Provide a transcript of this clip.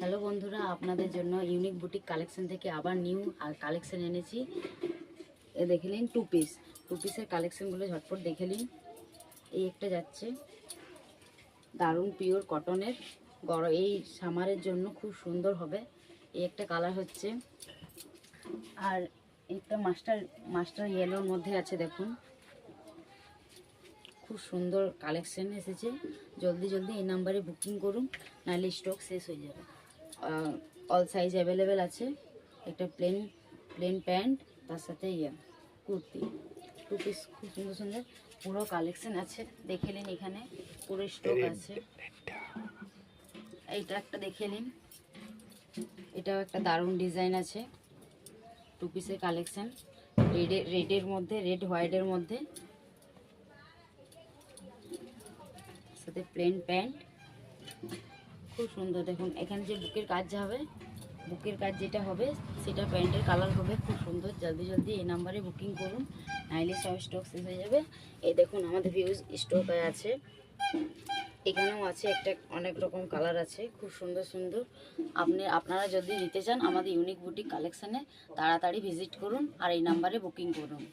Hello বন্ধুরা, আপনাদের জন্য ইউনিক বুটিক কালেকশন থেকে আবার নিউ কালেকশন এনেছি। এ দেখে নিন টু পিসের কালেকশনগুলো ঝটপট দেখে নিন। এই একটা যাচ্ছে দারুণ পিওর কটনের, এই সামারের জন্য খুব সুন্দর হবে। এই একটা কালার হচ্ছে, আর একটা মাস্টার ইয়েলোর মধ্যে আছে। দেখুন খুব সুন্দর কালেকশন এসেছে। জলদি এই নাম্বারে বুকিং করুন, নাহলে স্টক শেষ হয়ে যাবে। অল সাইজ অ্যাভেলেবেল আছে। একটা প্লেন প্যান্ট, তার সাথে কুর্তি, টু পিস খুব সুন্দর পুরো কালেকশন আছে। দেখে নিন, এখানে পুরো স্টক আছে। এইটা একটা দেখে নিন, এটাও একটা দারুণ ডিজাইন আছে। টু পিসের কালেকশন রেডের মধ্যে, রেড হোয়াইটের মধ্যে, সাথে প্লেন প্যান্ট, খুব সুন্দর। দেখুন এখানে যে বুকের কাজ যেটা হবে সেটা প্যান্টের কালার হবে। খুব সুন্দর। জলদি এই নাম্বারে বুকিং করুন, নাইলে সব স্টক শেষ হয়ে যাবে। এই দেখুন আমাদের ভিউজ স্টক আছে। এখানেও আছে একটা, অনেক রকম কালার আছে, খুব সুন্দর। আপনারা যদি নিতে চান আমাদের ইউনিক বুটিক কালেকশানে তাড়াতাড়ি ভিজিট করুন আর এই নাম্বারে বুকিং করুন।